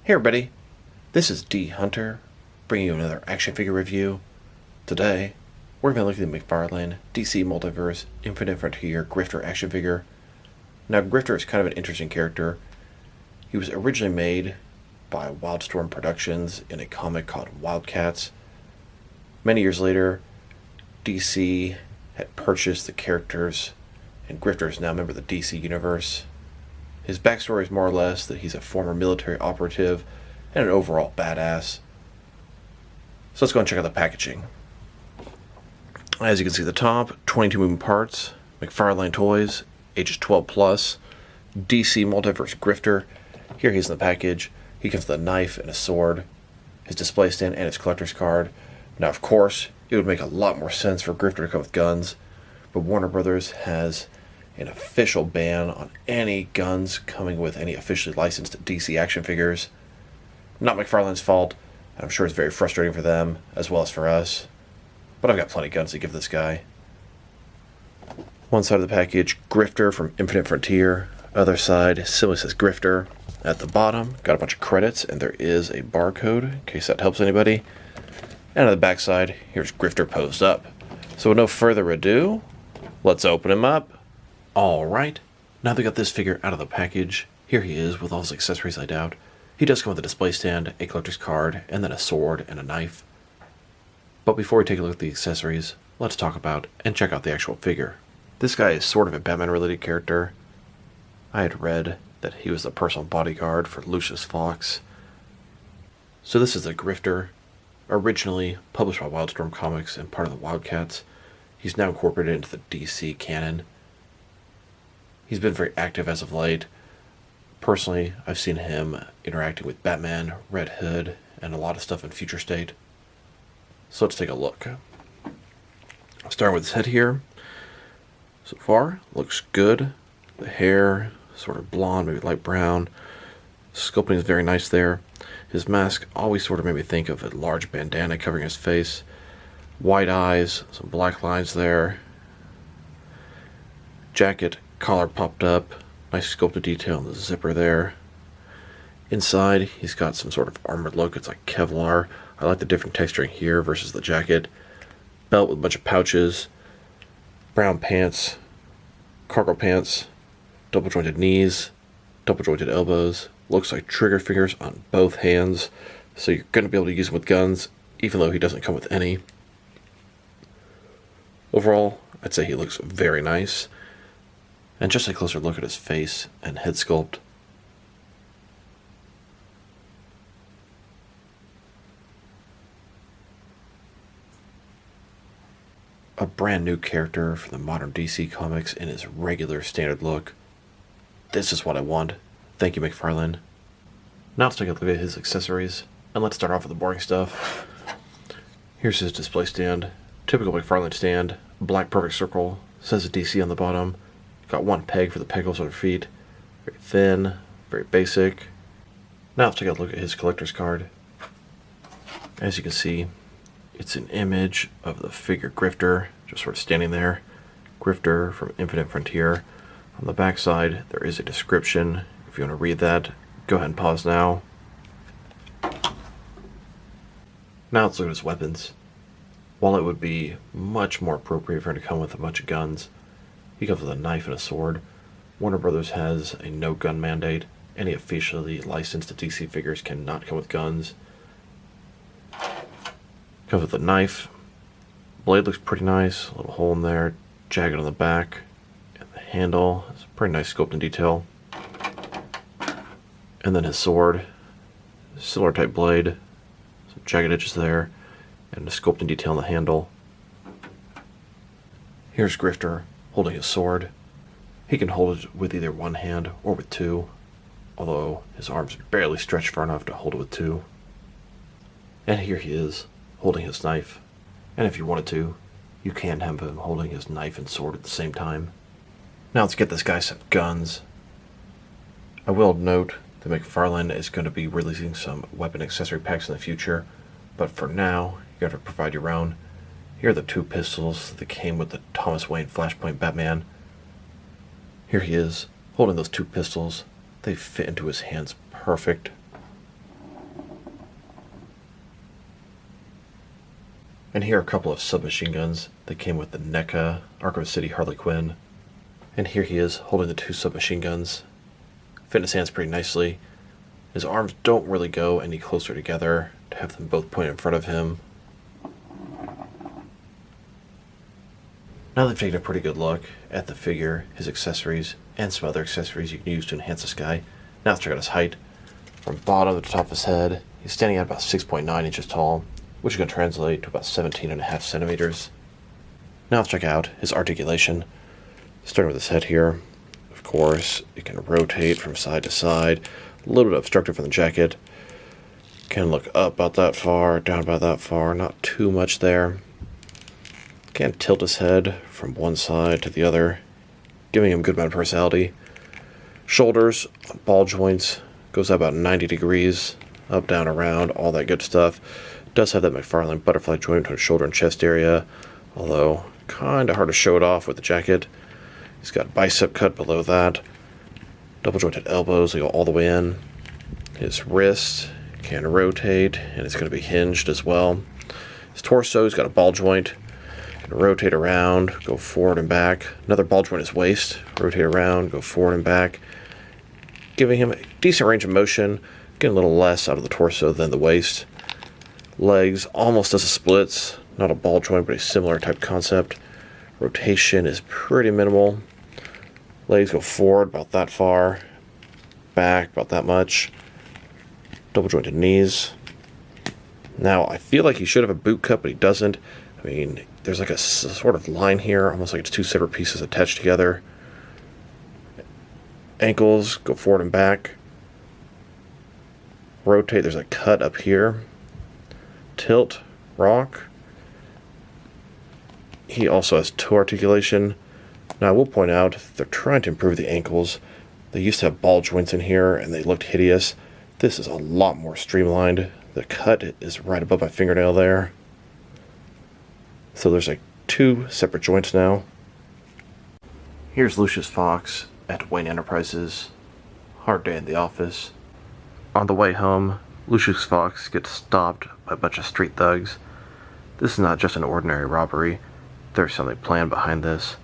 Hey everybody, this is D Hunter, bringing you another action figure review. Today, we're going to look at the McFarlane DC Multiverse Infinite Frontier Grifter action figure. Now, Grifter is kind of an interesting character. He was originally made by Wildstorm Productions in a comic called Wildcats. Many years later, DC had purchased the characters, and Grifter is now a member of the DC Universe. His backstory is more or less that he's a former military operative and an overall badass. So let's go and check out the packaging. As you can see at the top, 22 moving parts, McFarlane toys, ages 12 plus, DC Multiverse Grifter. Here he is in the package. He comes with a knife and a sword, his display stand and his collector's card. Now of course, it would make a lot more sense for Grifter to come with guns, but Warner Brothers has an official ban on any guns coming with any officially licensed DC action figures. Not McFarlane's fault. I'm sure it's very frustrating for them, as well as for us. But I've got plenty of guns to give this guy. One side of the package, Grifter from Infinite Frontier. Other side, simply says Grifter. At the bottom, got a bunch of credits, and there is a barcode, in case that helps anybody. And on the back side, here's Grifter posed up. So with no further ado, let's open him up. Alright, now that we got this figure out of the package, here he is with all his accessories, I doubt. He does come with a display stand, a collector's card, and then a sword and a knife. But before we take a look at the accessories, let's talk about and check out the actual figure. This guy is sort of a Batman-related character. I had read that he was the personal bodyguard for Lucius Fox. So this is a Grifter, originally published by Wildstorm Comics and part of the Wildcats. He's now incorporated into the DC canon. He's been very active as of late. Personally, I've seen him interacting with Batman, Red Hood, and a lot of stuff in Future State. So let's take a look. Starting with his head here. So far, looks good. The hair, sort of blonde, maybe light brown. Sculpting is very nice there. His mask always sort of made me think of a large bandana covering his face. White eyes, some black lines there. Jacket, collar popped up, nice sculpted detail in the zipper there. Inside, he's got some sort of armored look. It's like Kevlar. I like the different texturing here versus the jacket. Belt with a bunch of pouches. Brown pants. Cargo pants. Double jointed knees. Double jointed elbows. Looks like trigger fingers on both hands. So you're going to be able to use him with guns, even though he doesn't come with any. Overall, I'd say he looks very nice. And just a closer look at his face and head sculpt. A brand new character for the modern DC Comics in his regular standard look. This is what I want. Thank you, McFarlane. Now let's take a look at his accessories, and let's start off with the boring stuff. Here's his display stand. Typical McFarlane stand. Black perfect circle. Says DC on the bottom. Got one peg for the peg holes on her feet. Very thin, very basic. Now let's take a look at his collector's card. As you can see, it's an image of the figure Grifter, just sort of standing there. Grifter from Infinite Frontier. On the back side, there is a description. If you want to read that, go ahead and pause now. Now let's look at his weapons. While it would be much more appropriate for him to come with a bunch of guns, he comes with a knife and a sword. Warner Brothers has a no-gun mandate. Any officially licensed DC figures cannot come with guns. Comes with a knife. Blade looks pretty nice. A little hole in there. Jagged on the back. And the handle is a pretty nice sculpt and detail. And then his sword. Similar type blade. Some jagged edges there. And a sculpt and detail on the handle. Here's Grifter holding his sword. He can hold it with either one hand or with two, although his arms barely stretch far enough to hold it with two. And here he is, holding his knife. And if you wanted to, you can have him holding his knife and sword at the same time. Now let's get this guy some guns. I will note that McFarlane is going to be releasing some weapon accessory packs in the future, but for now, you have to provide your own. Here are the two pistols that came with the Thomas Wayne Flashpoint Batman. Here he is, holding those two pistols. They fit into his hands perfect. And here are a couple of submachine guns that came with the NECA Arkham City Harley Quinn. And here he is holding the two submachine guns. Fit in his hands pretty nicely. His arms don't really go any closer together to have them both pointed in front of him. Now they've taken a pretty good look at the figure, his accessories, and some other accessories you can use to enhance this guy. Now let's check out his height. From bottom to the top of his head, he's standing at about 6.9 inches tall, which is going to translate to about 17.5 centimeters. Now let's check out his articulation. Starting with his head here. Of course, it can rotate from side to side, a little bit obstructed from the jacket. Can look up about that far, down about that far, not too much there. Can tilt his head from one side to the other, giving him a good amount of personality. Shoulders, ball joints, goes up about 90 degrees, up, down, around, all that good stuff. Does have that McFarlane butterfly joint between shoulder and chest area, although kind of hard to show it off with the jacket. He's got bicep cut below that. Double jointed elbows, they go all the way in. His wrist can rotate, and it's going to be hinged as well. His torso, he's got a ball joint. Rotate around, go forward and back. Another ball joint in his waist. Rotate around, go forward and back. Giving him a decent range of motion. Getting a little less out of the torso than the waist. Legs almost does a splits. Not a ball joint, but a similar type concept. Rotation is pretty minimal. Legs go forward about that far. Back about that much. Double jointed knees. Now, I feel like he should have a boot cut, but he doesn't. I mean, there's like a sort of line here, almost like it's two separate pieces attached together. Ankles go forward and back. Rotate, there's a cut up here. Tilt, rock. He also has toe articulation. Now I will point out, they're trying to improve the ankles. They used to have ball joints in here and they looked hideous. This is a lot more streamlined. The cut is right above my fingernail there. So there's like two separate joints now. Here's Lucius Fox at Wayne Enterprises. Hard day in the office. On the way home, Lucius Fox gets stopped by a bunch of street thugs. This is not just an ordinary robbery. There's something planned behind this.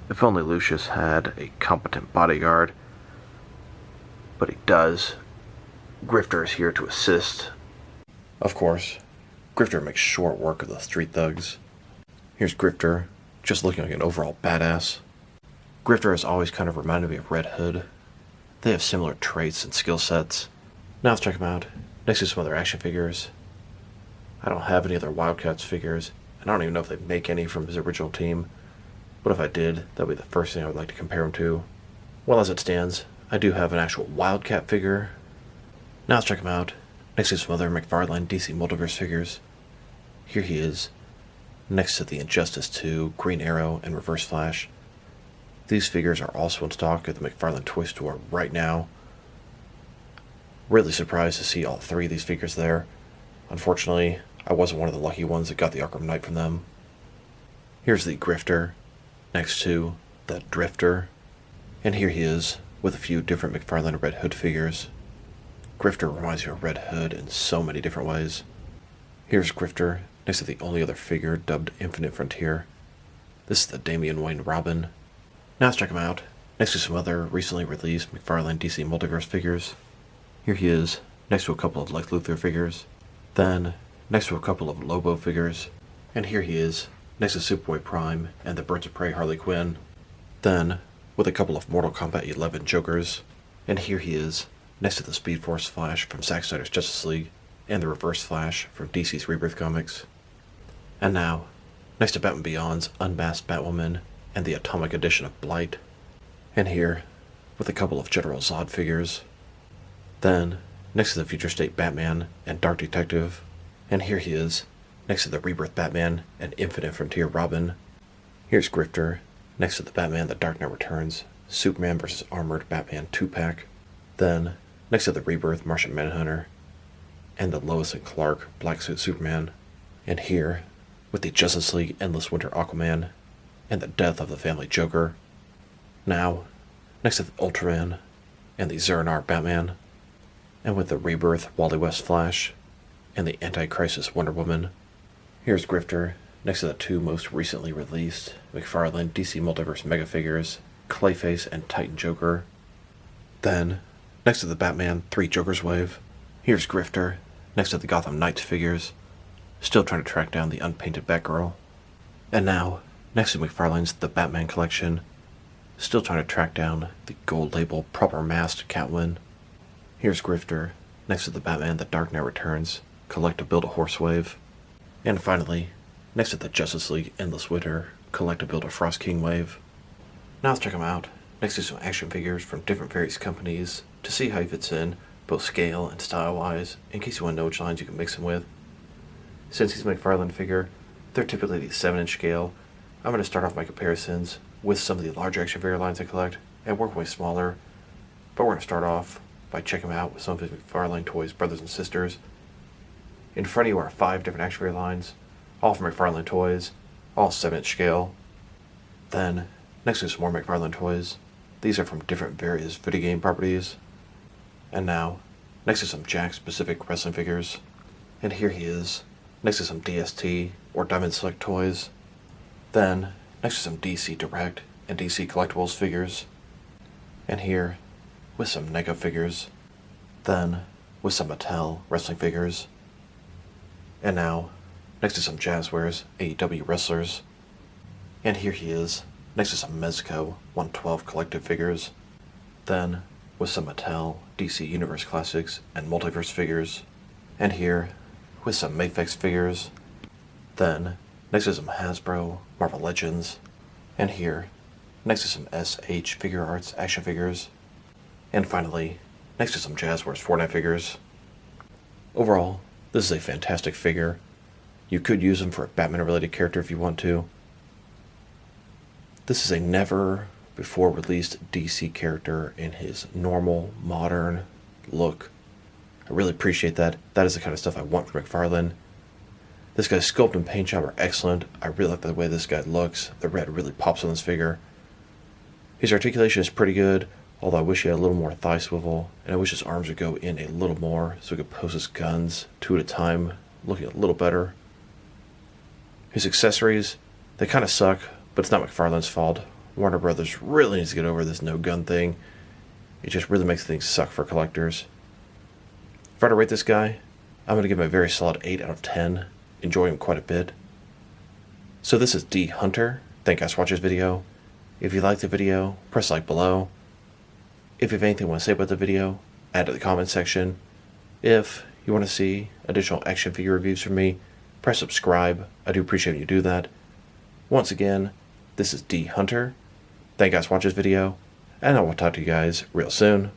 If only Lucius had a competent bodyguard. But he does. Grifter is here to assist. Of course, Grifter makes short work of the street thugs. Here's Grifter, just looking like an overall badass. Grifter has always kind of reminded me of Red Hood. They have similar traits and skill sets. Now let's check them out, next to some other action figures. I don't have any other Wildcats figures, and I don't even know if they make any from his original team. But if I did, that would be the first thing I would like to compare him to. Well, as it stands, I do have an actual Wildcat figure. Now let's check him out, next to some other McFarlane DC Multiverse figures. Here he is, next to the Injustice 2, Green Arrow, and Reverse Flash. These figures are also in stock at the McFarlane Toy Store right now. Really surprised to see all three of these figures there. Unfortunately, I wasn't one of the lucky ones that got the Arkham Knight from them. Here's the Grifter, next to the Drifter. And here he is, with a few different McFarlane Red Hood figures. Grifter reminds you of Red Hood in so many different ways. Here's Grifter, next to the only other figure dubbed Infinite Frontier. This is the Damian Wayne Robin. Now let's check him out, next to some other recently released McFarlane DC Multiverse figures. Here he is, next to a couple of Lex Luthor figures. Then, next to a couple of Lobo figures. And here he is, next to Superboy Prime and the Birds of Prey Harley Quinn. Then, with a couple of Mortal Kombat 11 Jokers. And here he is, next to the Speed Force Flash from Zack Snyder's Justice League and the Reverse Flash from DC's Rebirth Comics. And now, next to Batman Beyond's Unmasked Batwoman and the Atomic Edition of Blight. And here, with a couple of General Zod figures. Then, next to the Future State Batman and Dark Detective. And here he is, next to the Rebirth Batman and Infinite Frontier Robin. Here's Grifter, next to the Batman The Dark Knight Returns, Superman vs. Armored Batman 2-pack. Then, next to the Rebirth Martian Manhunter and the Lois and Clark Black Suit Superman. And here, with the Justice League Endless Winter Aquaman and the Death of the Family Joker. Now, next to the Ultraman and the Zernar Batman. And with the Rebirth Wally West Flash and the Anti-Crisis Wonder Woman. Here's Grifter, next to the two most recently released McFarlane DC Multiverse Mega Figures, Clayface and Titan Joker. Then, next to the Batman 3 Jokers wave, here's Grifter, next to the Gotham Knights figures, still trying to track down the unpainted Batgirl. And now, next to McFarlane's The Batman Collection, still trying to track down the gold label proper masked Catwoman. Here's Grifter, next to the Batman The Dark Knight Returns, Collect to Build a Horse wave. And finally, next to the Justice League Endless Winter, Collect to Build a Frost King wave. Now let's check them out, next to some action figures from different various companies, to see how he fits in, both scale and style-wise, in case you want to know which lines you can mix him with. Since he's a McFarlane figure, they're typically the 7-inch scale. I'm going to start off my comparisons with some of the larger action figure lines I collect, and work way smaller, but we're going to start off by checking him out with some of his McFarlane Toys brothers and sisters. In front of you are 5 different action figure lines, all from McFarlane Toys, all 7-inch scale. Then, next to some more McFarlane Toys, these are from different various video game properties. And now, next to some Jack-specific wrestling figures. And here he is, next to some DST or Diamond Select toys. Then, next to some DC Direct and DC Collectibles figures. And here, with some NECA figures. Then, with some Mattel wrestling figures. And now, next to some Jazzwares AEW wrestlers. And here he is, next to some Mezco 112 collective figures. Then, with some Mattel DC Universe Classics and Multiverse figures. And here, with some Mafex figures. Then, next to some Hasbro Marvel Legends. And here, next to some SH Figure Arts action figures. And finally, next to some Jazzwares Fortnite figures. Overall, this is a fantastic figure. You could use him for a Batman-related character if you want to. This is a never-before-released DC character in his normal, modern look. I really appreciate that. That is the kind of stuff I want from McFarlane. This guy's sculpt and paint job are excellent. I really like the way this guy looks. The red really pops on this figure. His articulation is pretty good, although I wish he had a little more thigh swivel, and I wish his arms would go in a little more so he could pose his guns 2 at a time, looking a little better. His accessories, they kind of suck, but it's not McFarlane's fault. Warner Brothers really needs to get over this no-gun thing. It just really makes things suck for collectors. If I were to rate this guy, I'm going to give him a very solid 8 out of 10. Enjoy him quite a bit. So this is D Hunter. Thank you guys for watching this video. If you liked the video, press like below. If you have anything you want to say about the video, add to the comment section. If you want to see additional action figure reviews from me, press subscribe. I do appreciate when you do that. Once again, this is D Hunter. Thank you guys for watching this video, and I will talk to you guys real soon.